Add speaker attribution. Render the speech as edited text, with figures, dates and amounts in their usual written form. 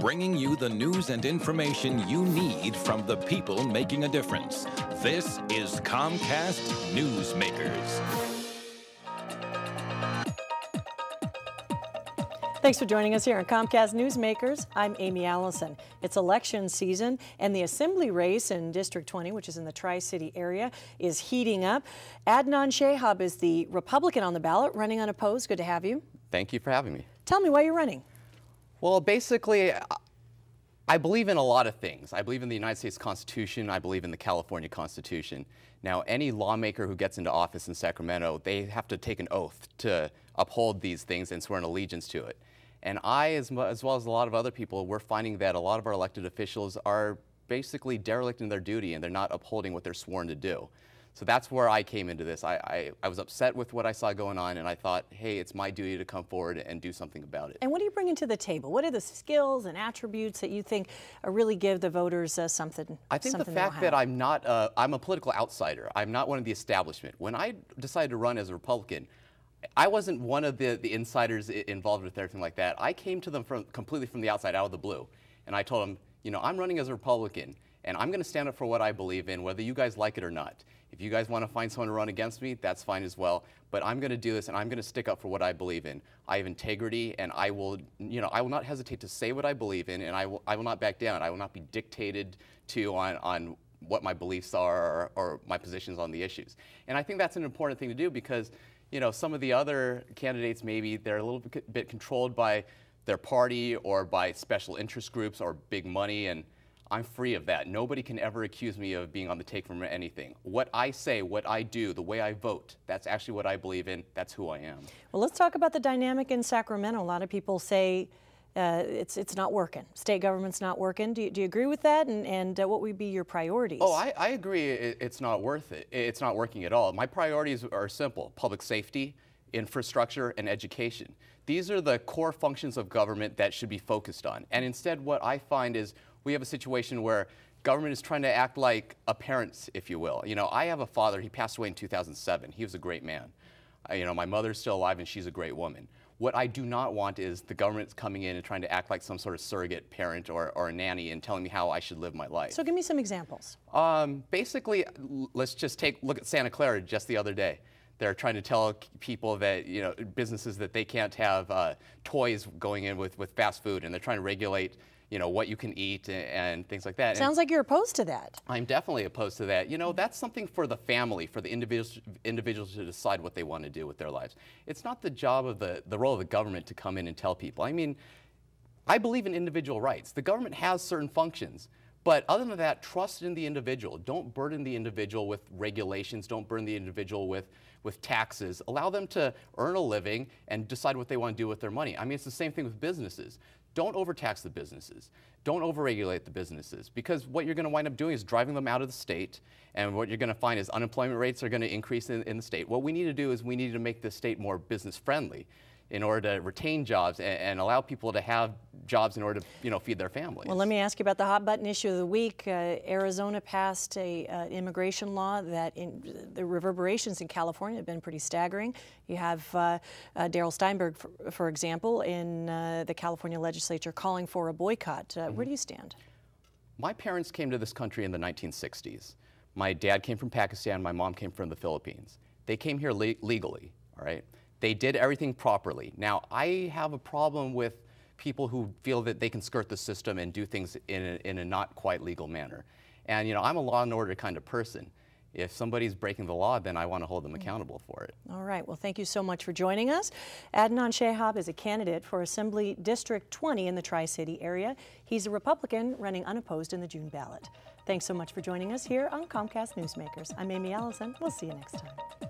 Speaker 1: bringing you the news and information you need from the people making a difference. This is Comcast Newsmakers.
Speaker 2: Thanks for joining us here on Comcast Newsmakers. I'm Amy Allison. It's election season, and the assembly race in District 20, which is in the Tri-City area, is heating up. Adnan Shahab is the Republican on the ballot, running unopposed. Good to have you.
Speaker 3: Thank you for having me.
Speaker 2: Tell me why you're running.
Speaker 3: Well, basically, I believe in a lot of things. I believe in the United States Constitution. I believe in the California Constitution. Now, any lawmaker who gets into office in Sacramento, they have to take an oath to uphold these things and swear an allegiance to it. And I, as well as a lot of other people, we're finding that a lot of our elected officials are basically derelict in their duty and they're not upholding what they're sworn to do. So that's where I came into this. I was upset with what I saw going on, and I thought, hey, it's my duty to come forward and do something about it.
Speaker 2: And what are you bringing to the table? What are the skills and attributes that you think really give the voters something?
Speaker 3: I think the fact that I'm a political outsider. I'm not one of the establishment. When I decided to run as a Republican, I wasn't one of the insiders involved with everything like that. I came to them completely from the outside, out of the blue. And I told them, you know, I'm running as a Republican, and I'm going to stand up for what I believe in, whether you guys like it or not. If you guys want to find someone to run against me, that's fine as well. But I'm going to do this, and I'm going to stick up for what I believe in. I have integrity, and I will not hesitate to say what I believe in, and I will not back down. I will not be dictated to on what my beliefs are or my positions on the issues. And I think that's an important thing to do because, you know, some of the other candidates, maybe they're a little bit controlled by their party or by special interest groups or big money, and I'm free of that. Nobody can ever accuse me of being on the take from anything. What I say, what I do, the way I vote, that's actually what I believe in. That's who I am. Well,
Speaker 2: let's talk about the dynamic in Sacramento. A lot of people say it's not working. State government's not working. Do you agree with that? And what would be your priorities?
Speaker 3: Oh, I agree. It's not worth it. It's not working at all. My priorities are simple: public safety, infrastructure, and education. These are the core functions of government that should be focused on. And instead, what I find is we have a situation where government is trying to act like a parent, if you will. You know, I have a father. He passed away in 2007. He was a great man. You know, my mother's still alive, and she's a great woman. What I do not want is the government coming in and trying to act like some sort of surrogate parent or a nanny and telling me how I should live my life.
Speaker 2: So give me some examples.
Speaker 3: Basically, let's just look at Santa Clara just the other day. They're trying to tell people that, you know, businesses that they can't have toys going in with fast food, and they're trying to regulate, you know, what you can eat and things like that.
Speaker 2: Sounds like you're opposed to that.
Speaker 3: I'm definitely opposed to that. You know, that's something for the family, for the individuals to decide what they want to do with their lives. It's not the job of the role of the government to come in and tell people. I mean, I believe in individual rights. The government has certain functions. But other than that, trust in the individual. Don't burden the individual with regulations. Don't burden the individual with taxes. Allow them to earn a living and decide what they want to do with their money. I mean, it's the same thing with businesses. Don't overtax the businesses. Don't overregulate the businesses, because what you're going to wind up doing is driving them out of the state, and what you're going to find is unemployment rates are going to increase in the state. What we need to do is we need to make the state more business friendly in order to retain jobs and allow people to have jobs in order to, you know, feed their families.
Speaker 2: Well, let me ask you about the hot button issue of the week. Arizona passed a immigration law that the reverberations in California have been pretty staggering. You have Darrell Steinberg, for example, in the California legislature calling for a boycott. Where do you stand?
Speaker 3: My parents came to this country in the 1960s. My dad came from Pakistan, my mom came from the Philippines. They came here legally, all right? They did everything properly. Now, I have a problem with people who feel that they can skirt the system and do things in a not quite legal manner. And, you know, I'm a law and order kind of person. If somebody's breaking the law, then I want to hold them accountable for it.
Speaker 2: All right. Well, thank you so much for joining us. Adnan Shahab is a candidate for Assembly District 20 in the Tri-City area. He's a Republican running unopposed in the June ballot. Thanks so much for joining us here on Comcast Newsmakers. I'm Amy Allison. We'll see you next time.